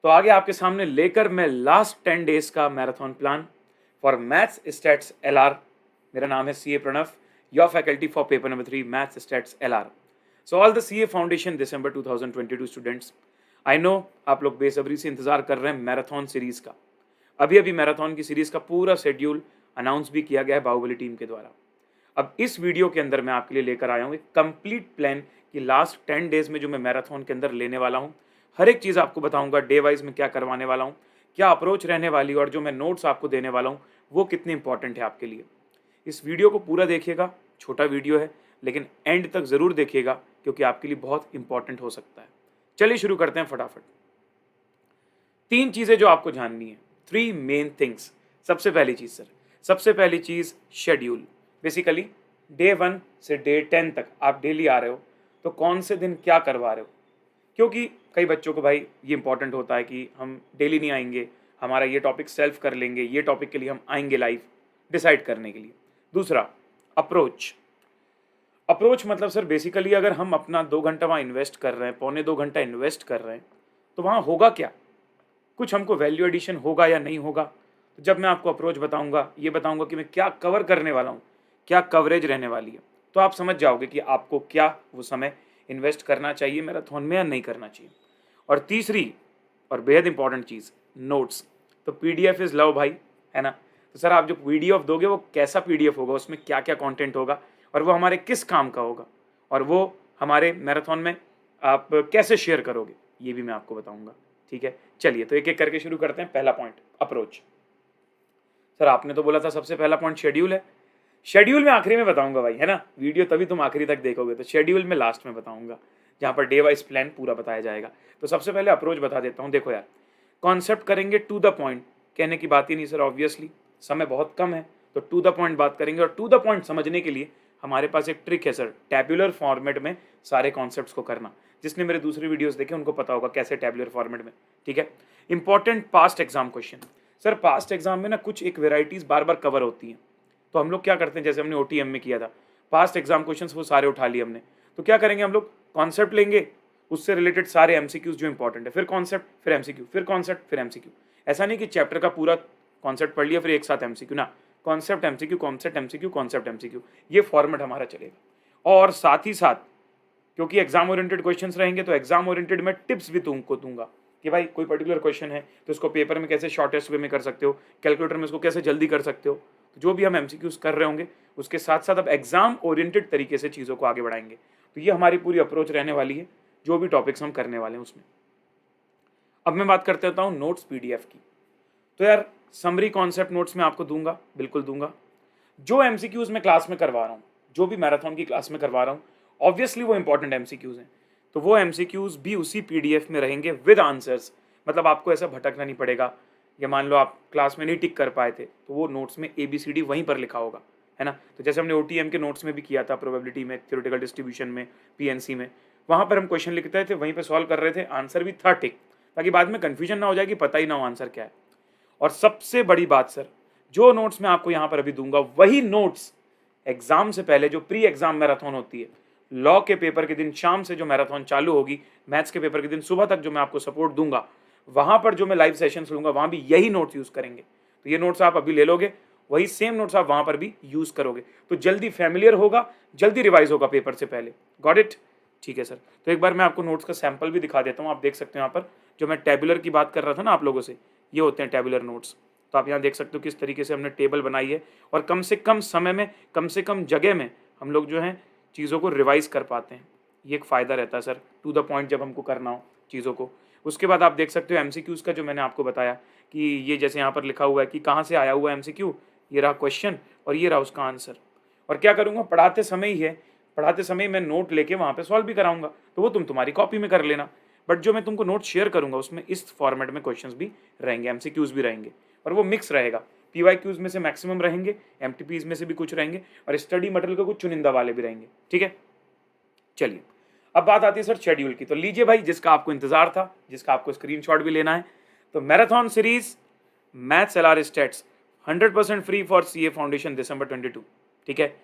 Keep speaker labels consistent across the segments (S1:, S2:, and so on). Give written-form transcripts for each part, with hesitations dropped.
S1: तो आगे आपके सामने लेकर मैं लास्ट 10 डेज का marathon plan for maths stats LR। मेरा नाम है CA Pranav, your faculty for paper number 3 maths stats LR। So all the CA foundation December 2022 students, I know आप लोग बेसब्री से इंतजार कर रहे हैं मैराथन सीरीज का। अभी अभी मैराथन की सीरीज का पूरा शेड्यूल अनाउंस भी किया गया है बाहुबली टीम के द्वारा। अब इस वीडियो के अंदर मैं आपके लिए लेकर आया हूँ एक कंप्लीट प्लान कि लास्ट 10 डेज में जो मैं मैराथन के अंदर लेने वाला हूँ, हर एक चीज़ आपको बताऊंगा, डे वाइज में क्या करवाने वाला हूँ, क्या अप्रोच रहने वाली है और जो मैं नोट्स आपको देने वाला हूँ वो कितनी इंपॉर्टेंट है आपके लिए। इस वीडियो को पूरा देखिएगा, छोटा वीडियो है लेकिन एंड तक ज़रूर देखिएगा क्योंकि आपके लिए बहुत इंपॉर्टेंट हो सकता है। चलिए शुरू करते हैं फटाफट। 3 चीज़ें जो आपको जाननी है, 3 मेन थिंग्स। सबसे पहली चीज़ सर, सबसे पहली चीज़ शेड्यूल। बेसिकली डे 1 से डे 10 तक आप डेली आ रहे हो तो कौन से दिन क्या करवा रहे हो, क्योंकि कई बच्चों को भाई ये इंपॉर्टेंट होता है कि हम डेली नहीं आएंगे, हमारा ये टॉपिक सेल्फ कर लेंगे, ये टॉपिक के लिए हम आएंगे लाइव डिसाइड करने के लिए। दूसरा अप्रोच। अप्रोच मतलब सर बेसिकली अगर हम अपना 2 घंटा वहाँ इन्वेस्ट कर रहे हैं, पौने 2 घंटा इन्वेस्ट कर रहे हैं, तो वहाँ होगा क्या, कुछ हमको वैल्यू एडिशन होगा या नहीं होगा। तो जब मैं आपको अप्रोच बताऊंगा, ये बताऊंगा कि मैं क्या कवर करने वाला हूँ, क्या कवरेज रहने वाली है, तो आप समझ जाओगे कि आपको क्या वो समय इन्वेस्ट करना चाहिए मैराथन में या नहीं करना चाहिए। और तीसरी और बेहद इंपॉर्टेंट चीज़, नोट्स। तो PDF इज़ लव भाई, है ना। तो सर आप जो PDF दोगे वो कैसा PDF होगा, उसमें क्या क्या कंटेंट होगा और वो हमारे किस काम का होगा और वो हमारे मैराथन में आप कैसे शेयर करोगे, ये भी मैं आपको बताऊंगा। ठीक है, चलिए तो एक एक करके शुरू करते हैं। पहला पॉइंट अप्रोच। सर आपने तो बोला था सबसे पहला पॉइंट शेड्यूल है। शेड्यूल में आखिरी में बताऊंगा भाई, है ना, वीडियो तभी तुम आखिरी तक देखोगे, तो शेड्यूल में लास्ट में बताऊंगा जहाँ पर डे वाइज प्लान पूरा बताया जाएगा। तो सबसे पहले अप्रोच बता देता हूँ। देखो यार, कॉन्सेप्ट करेंगे टू द पॉइंट, कहने की बात ही नहीं सर, ऑब्वियसली समय बहुत कम है तो टू द पॉइंट बात करेंगे। और टू द पॉइंट समझने के लिए हमारे पास एक ट्रिक है सर, टैब्यूलर फॉर्मेट में सारे कॉन्सेप्ट्स को करना। जिसने मेरे दूसरे वीडियोस देखे उनको पता होगा कैसे टैब्यूलर फॉर्मेट में। ठीक है, important past exam question. Sir past exam में ना कुछ एक वेराइटीज बार बार कवर होती हैं, तो हम लोग क्या करते हैं, जैसे हमने OTM में किया था, पास्ट एग्जाम क्वेश्चंस वो सारे उठा लिए हमने। तो क्या करेंगे हम लोग, कॉन्सेप्ट लेंगे, उससे रिलेटेड सारे MCQs जो इंपॉर्टेंट है, फिर कॉन्सेप्ट फिर MCQ, फिर कॉन्सेप्ट फिर MCQ। ऐसा नहीं कि चैप्टर का पूरा कॉन्सेप्ट पढ़ लिया फिर एक साथ MCQ ना, concept MCQ, concept MCQ, concept MCQ, ये फॉर्मेट हमारा चलेगा। और साथ ही साथ क्योंकि एग्जाम ओरिएंटेड क्वेश्चंस रहेंगे तो एग्जाम ओरिएंटेड में टिप्स भी तुमको दूंगा कि भाई कोई पर्टिकुलर क्वेश्चन है तो इसको पेपर में कैसे शॉर्टेस्ट वे में कर सकते हो, कैलकुलेटर में इसको कैसे जल्दी कर सकते हो। तो जो भी हम MCQs कर रहे होंगे उसके साथ साथ अब एग्जाम ओरिएंटेड तरीके से चीज़ों को आगे बढ़ाएंगे। तो ये हमारी पूरी अप्रोच रहने वाली है जो भी टॉपिक्स हम करने वाले हैं उसमें। अब मैं बात करते होता हूँ नोट्स PDF की। तो यार समरी कॉन्सेप्ट नोट्स मैं आपको दूंगा, बिल्कुल दूंगा। जो MCQs मैं क्लास में करवा रहा हूँ, जो भी मैराथन की क्लास में करवा रहा हूँ, ऑब्वियसली वो इंपॉर्टेंट MCQs हैं, तो वो MCQs भी उसी PDF में रहेंगे विद आंसर्स। मतलब आपको ऐसा भटकना नहीं पड़ेगा, या मान लो आप क्लास में नहीं टिक कर पाए थे तो वो नोट्स में ABCD वहीं पर लिखा होगा, है ना। तो जैसे हमने OTM के नोट्स में भी किया था, प्रोबेबिलिटी में, थ्योरेटिकल डिस्ट्रीब्यूशन में, PNC में, वहाँ पर हम क्वेश्चन लिखते थे, वहीं पर सॉल्व कर रहे थे, आंसर भी था टिक, ताकि बाद में कन्फ्यूजन ना हो जाए कि पता ही ना हो आंसर क्या है। और सबसे बड़ी बात सर, जो नोट्स मैं आपको यहाँ पर अभी दूंगा वही नोट्स एग्जाम से पहले जो प्री एग्जाम मैराथन होती है, लॉ के पेपर के दिन शाम से जो मैराथन चालू होगी, मैथ्स के पेपर के दिन सुबह तक जो मैं आपको सपोर्ट दूंगा, वहां पर जो मैं लाइव सेशंस लूंगा वहां भी यही नोट्स यूज करेंगे। तो ये नोट्स आप अभी ले लोगे, वही सेम नोट्स आप वहां पर भी यूज करोगे, तो जल्दी फैमिलियर होगा, जल्दी रिवाइज होगा पेपर से पहले। Got it? ठीक है सर। तो एक बार मैं आपको नोट्स का सैंपल भी दिखा देता हूँ। आप देख सकते हो यहाँ पर जो मैं टेबुलर की बात कर रहा था ना आप लोगों से, ये होते हैं टेबुलर नोट्स। तो आप यहाँ देख सकते हो किस तरीके से हमने टेबल बनाई है और कम से कम समय में, कम से कम जगह में हम लोग जो है चीज़ों को रिवाइज कर पाते हैं। ये एक फ़ायदा रहता है सर, टू द पॉइंट जब हमको करना हो चीज़ों को। उसके बाद आप देख सकते हो MCQs का जो मैंने आपको बताया कि ये जैसे यहाँ पर लिखा हुआ है कि कहाँ से आया हुआ है MCQ, ये रहा क्वेश्चन और ये रहा उसका आंसर। और क्या करूँगा, पढ़ाते समय ही है, पढ़ाते समय मैं नोट लेके वहाँ पे सॉल्व भी कराऊंगा, तो वो तुम तुम्हारी कॉपी में कर लेना। बट जो मैं तुमको नोट शेयर करूँगा उसमें इस फॉर्मेट में क्वेश्चंस भी रहेंगे, MCQs भी रहेंगे, और वो मिक्स रहेगा। PYQs में से मैक्सिमम रहेंगे, MTPs में से भी कुछ रहेंगे, और स्टडी मटेरियल के कुछ चुनिंदा वाले भी रहेंगे। ठीक है, चलिए अब बात आती है सर शेड्यूल की। तो लीजिए भाई, जिसका आपको इंतजार था, जिसका आपको स्क्रीनशॉट भी लेना है, तो marathon series maths LR stats 100% free for CA foundation दिसंबर 22। ठीक है,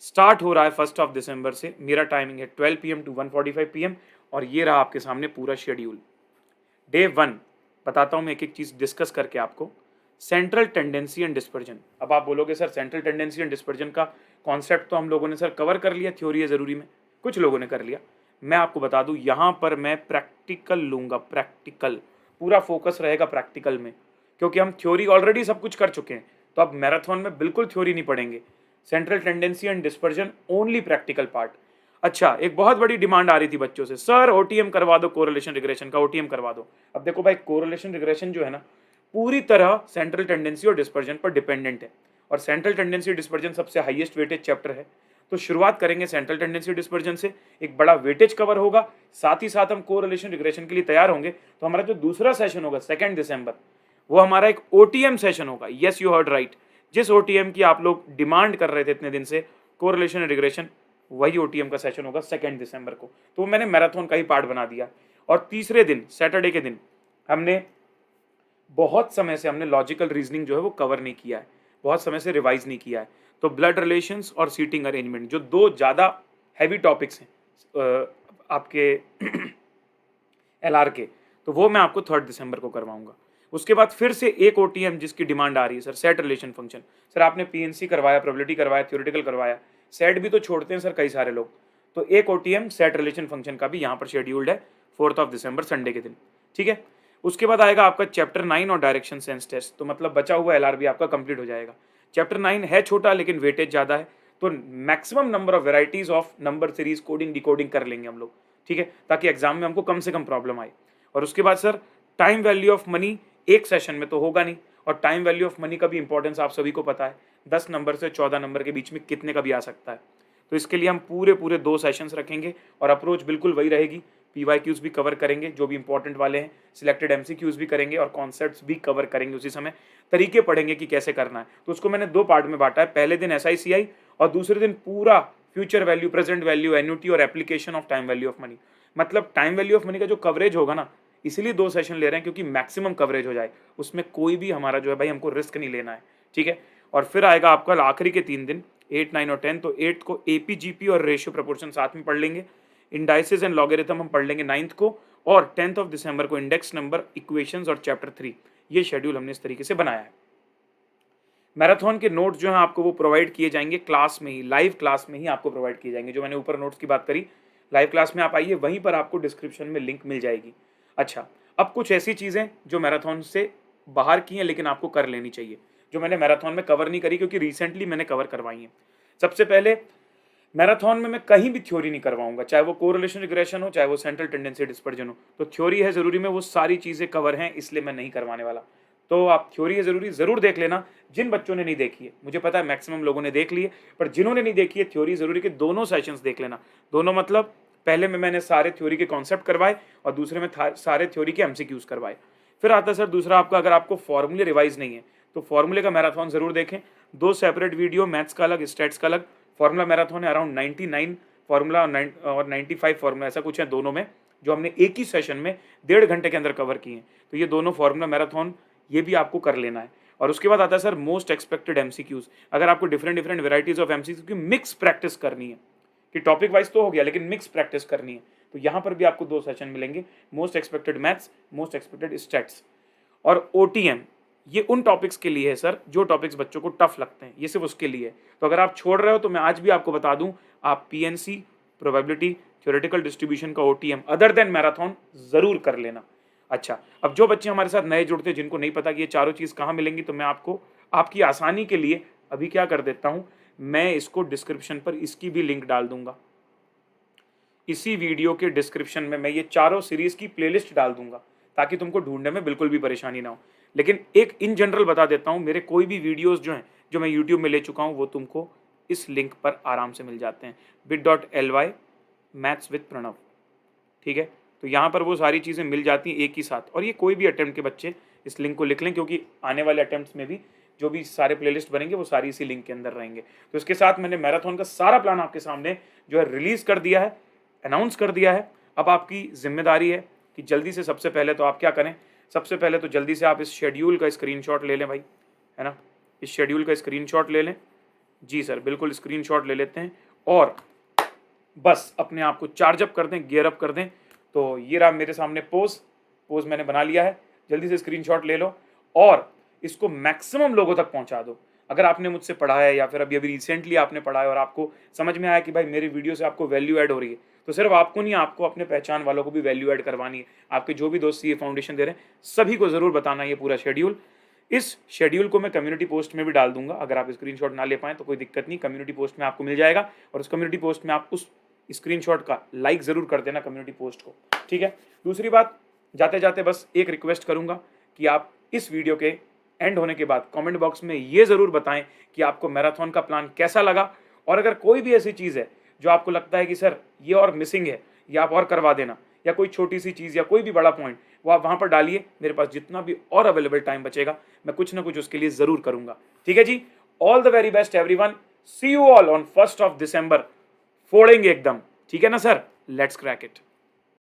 S1: स्टार्ट हो रहा है 1 दिसंबर से। मेरा टाइमिंग है 12 PM to 1:45 PM, और ये रहा आपके सामने पूरा शेड्यूल। डे 1 बताता हूँ मैं एक एक चीज़ डिस्कस करके आपको। Central tendency and dispersion. अब आप बोलोगे sir central tendency and dispersion का कॉन्सेप्ट तो हम लोगों ने सर कवर कर लिया, थ्योरी है ज़रूरी में, कुछ लोगों ने कर लिया। मैं आपको बता दूं यहाँ पर मैं प्रैक्टिकल लूँगा, प्रैक्टिकल, पूरा फोकस रहेगा प्रैक्टिकल में, क्योंकि हम थ्योरी ऑलरेडी सब कुछ कर चुके हैं। तो अब मैराथन में बिल्कुल थ्योरी नहीं पढ़ेंगे, central tendency and dispersion only practical part. अच्छा, एक बहुत बड़ी डिमांड आ रही थी बच्चों से, सर ओटीएम करवा दो, कोरिलेशन रिग्रेशन का ओटीएम करवा दो। अब देखो भाई, कोरिलेशन रिग्रेशन जो है ना, पूरी तरह सेंट्रल टेंडेंसी और डिस्पर्जन पर डिपेंडेंट है, और सेंट्रल टेंडेंसी डिस्पर्जन सबसे हाईएस्ट वेटेज चैप्टर है। तो शुरुआत करेंगे सेंट्रल टेंडेंसी डिस्पर्जन से, एक बड़ा वेटेज कवर होगा, साथ ही साथ हम कोरिलेशन रिग्रेशन के लिए तैयार होंगे। तो हमारा जो दूसरा सेशन होगा 2 दिसंबर, वो हमारा एक ओटीएम सेशन होगा। यस, यू हर्ड राइट, जिस ओटीएम की आप लोग डिमांड कर रहे थे इतने दिन से, कोरिलेशन रिग्रेशन, वही ओटीएम का सेशन होगा 2 दिसंबर को। तो मैंने मैराथन का ही पार्ट बना दिया। और तीसरे दिन, सैटरडे के दिन, हमने बहुत समय से हमने लॉजिकल रीजनिंग जो है वो कवर नहीं किया है, बहुत समय से रिवाइज नहीं किया है। तो ब्लड रिलेशंस और सीटिंग अरेंजमेंट, जो 2 ज़्यादा हैवी टॉपिक्स हैं आपके एलआर के, तो वो मैं आपको 3 दिसंबर को करवाऊंगा। उसके बाद फिर से एक ओटीएम जिसकी डिमांड आ रही है, sir set relation function. Sir आपने पीएनसी करवाया, प्रोबेबिलिटी करवाया, थ्योरेटिकल करवाया, सेट भी तो छोड़ते हैं सर कई सारे लोग। तो एक ओटीएम सेट रिलेशन फंक्शन का भी यहाँ पर शेड्यूल्ड है 4 दिसंबर संडे के दिन, ठीक है। उसके बाद आएगा आपका चैप्टर 9 और डायरेक्शन सेंस टेस्ट। तो मतलब बचा हुआ एलआर भी आपका कंप्लीट हो जाएगा। चैप्टर 9 है छोटा लेकिन वेटेज ज़्यादा है, तो maximum number of varieties of number series coding decoding कर लेंगे हम लोग, ठीक है, ताकि एग्जाम में हमको कम से कम प्रॉब्लम आए। और उसके बाद sir time value of money एक सेशन में तो होगा नहीं, और टाइम वैल्यू ऑफ मनी का भी इंपॉर्टेंस आप सभी को पता है, 10 नंबर से 14 नंबर के बीच में कितने का भी आ सकता है। तो इसके लिए हम पूरे 2 सेशंस रखेंगे, और अप्रोच बिल्कुल वही रहेगी। पीवाईक्यूज भी कवर करेंगे जो भी इंपॉर्टेंट वाले हैं, सिलेक्टेड एमसीक्यूज भी करेंगे, और कॉन्सेप्ट्स भी कवर करेंगे उसी समय, तरीके पढ़ेंगे कि कैसे करना है। तो उसको मैंने 2 पार्ट में बांटा है, पहले दिन एसआईसीआई और दूसरे दिन पूरा future value, present value, annuity और application of time value of money. मतलब टाइम वैल्यू ऑफ मनी का जो कवरेज होगा ना, इसीलिए 2 सेशन ले रहे हैं क्योंकि मैक्सिमम कवरेज हो जाए, उसमें कोई भी हमारा जो है भाई हमको रिस्क नहीं लेना है, ठीक है। और फिर आएगा आपका आखिरी के 3 दिन 8, 9 और 10। तो 8 को एपीजीपी और रेशियो प्रपोर्शन साथ में पढ़ लेंगे, इंडाइसिस एंड लॉगरिथम हम पढ़ लेंगे 9 को, और 10 दिसंबर को इंडेक्स नंबर, इक्वेशंस और चैप्टर 3। ये शेड्यूल हमने इस तरीके से बनाया है। मैराथन के नोट्स जो हैं आपको वो प्रोवाइड किए जाएंगे क्लास में ही, लाइव क्लास में ही आपको प्रोवाइड किए जाएंगे। जो मैंने ऊपर नोट्स की बात करी, लाइव क्लास में आप आइए, वहीं पर आपको डिस्क्रिप्शन में लिंक मिल जाएगी। अच्छा, अब कुछ ऐसी चीज़ें जो मैराथन से बाहर की हैं लेकिन आपको कर लेनी चाहिए, जो मैंने मैराथन में कवर नहीं करी क्योंकि रिसेंटली मैंने कवर करवाई हैं। सबसे पहले, मैराथन में मैं कहीं भी थ्योरी नहीं करवाऊंगा, चाहे वो कोरिलेशन रिग्रेशन हो, चाहे वो सेंट्रल टेंडेंसी डिस्पर्जन हो। तो थ्योरी है ज़रूरी में, वो सारी चीज़ें कवर हैं, इसलिए मैं नहीं करवाने वाला। तो आप थ्योरी है ज़रूरी ज़रूर देख लेना, जिन बच्चों ने नहीं देखी है, मुझे पता है मैक्सिमम लोगों ने देख ली है, पर जिन्होंने नहीं देखी है थ्योरी ज़रूरी के दोनों सेशंस देख लेना। दोनों मतलब पहले में मैंने सारे थ्योरी के कॉन्सेप्ट करवाए और दूसरे में सारे थ्योरी के एमसीक्यूज करवाए। फिर आता है सर दूसरा आपका, अगर आपको फॉर्मूले रिवाइज नहीं है तो फॉर्मूले का मैराथन ज़रूर देखें। 2 सेपरेट वीडियो, मैथ्स का अलग, स्टैट्स का अलग। फॉर्मूला मैराथन है अराउंड 99 फॉर्मूला और 95 फॉर्मूला, ऐसा कुछ है दोनों में, जो हमने एक ही सेशन में 1.5 घंटे के अंदर कवर किए हैं। तो ये दोनों फॉर्मूला मैराथन, ये भी आपको कर लेना है। और उसके बाद आता है सर मोस्ट एक्सपेक्टेड एमसीक्यूज। अगर आपको डिफरेंट वेराइटीज ऑफ एमसीक्यू की मिक्स प्रैक्टिस करनी है, कि टॉपिक वाइज तो हो गया लेकिन मिक्स प्रैक्टिस करनी है, तो यहाँ पर भी आपको 2 सेशन मिलेंगे, most expected maths, most expected stats. और ओटीएम, ये उन टॉपिक्स के लिए है सर जो टॉपिक्स बच्चों को टफ लगते हैं, ये सिर्फ उसके लिए है। तो अगर आप छोड़ रहे हो तो मैं आज भी आपको बता दूं, आप पीएनसी, प्रोबेबिलिटी, थ्योरेटिकल डिस्ट्रीब्यूशन का ओटीएम अदर देन मैराथन जरूर कर लेना। अच्छा, अब जो बच्चे हमारे साथ नए जुड़ते हैं, जिनको नहीं पता कि ये चारों चीज़ कहाँ मिलेंगी, तो मैं आपको आपकी आसानी के लिए अभी क्या कर देता हूँ, मैं इसको डिस्क्रिप्शन पर इसकी भी लिंक डाल दूंगा। इसी वीडियो के डिस्क्रिप्शन में मैं ये चारों सीरीज की प्लेलिस्ट डाल दूंगा, ताकि तुमको ढूंढने में बिल्कुल भी परेशानी ना हो। लेकिन एक इन जनरल बता देता हूँ, मेरे कोई भी वीडियोस जो हैं, जो मैं यूट्यूब में ले चुका हूँ, वो तुमको इस लिंक पर आराम से मिल जाते हैं, bit.ly मैथ्स विद प्रणव, ठीक है। तो यहाँ पर वो सारी चीज़ें मिल जाती हैं एक ही साथ। और ये कोई भी अटेम्प्ट के बच्चे इस लिंक को लिख लें, क्योंकि आने वाले अटेम्प्ट्स में भी जो भी सारे प्लेलिस्ट बनेंगे वो सारी इसी लिंक के अंदर रहेंगे। तो इसके साथ मैंने मैराथन का सारा प्लान आपके सामने जो है रिलीज़ कर दिया है, अनाउंस कर दिया है। अब आपकी जिम्मेदारी है कि जल्दी से, सबसे पहले तो आप क्या करें, सबसे पहले तो जल्दी से आप इस शेड्यूल का स्क्रीनशॉट ले लें भाई, है ना, इस शेड्यूल का स्क्रीनशॉट ले लें। जी सर, बिल्कुल स्क्रीनशॉट ले लेते हैं, और बस अपने आप को चार्ज अप कर दें, गियर अप कर दें। तो ये रहा मेरे सामने पोज मैंने बना लिया है। जल्दी से स्क्रीनशॉट ले लो और इसको मैक्सिमम लोगों तक पहुंचा दो। अगर आपने मुझसे पढ़ा है या फिर अभी अभी रिसेंटली आपने पढ़ा है और आपको समझ में आया कि भाई मेरी वीडियो से आपको वैल्यू ऐड हो रही है, तो सिर्फ आपको नहीं, आपको अपने पहचान वालों को भी वैल्यू ऐड करवानी है। आपके जो भी दोस्त ये फाउंडेशन दे रहे हैं सभी को जरूर बताना ये पूरा शेड्यूल। इस शेड्यूल को मैं कम्युनिटी पोस्ट में भी डाल दूंगा, अगर आप स्क्रीनशॉट ना ले पाए तो कोई दिक्कत नहीं, कम्युनिटी पोस्ट में आपको मिल जाएगा। और उस कम्युनिटी पोस्ट में आप उस स्क्रीनशॉट का लाइक जरूर कर देना कम्युनिटी पोस्ट को, ठीक है। दूसरी बात, जाते जाते बस एक रिक्वेस्ट करूंगा कि आप इस वीडियो के एंड होने के बाद कमेंट बॉक्स में ये जरूर बताएं कि आपको मैराथन का प्लान कैसा लगा, और अगर कोई भी ऐसी चीज़ है जो आपको लगता है कि सर ये और मिसिंग है या आप और करवा देना, या कोई छोटी सी चीज़ या कोई भी बड़ा पॉइंट, वो आप वहाँ पर डालिए। मेरे पास जितना भी और अवेलेबल टाइम बचेगा मैं कुछ ना कुछ उसके लिए ज़रूर करूँगा, ठीक है जी। All the very best everyone, see you all on 1 December। फोड़ेंगे एकदम, ठीक है ना सर, लेट्स क्रैक इट।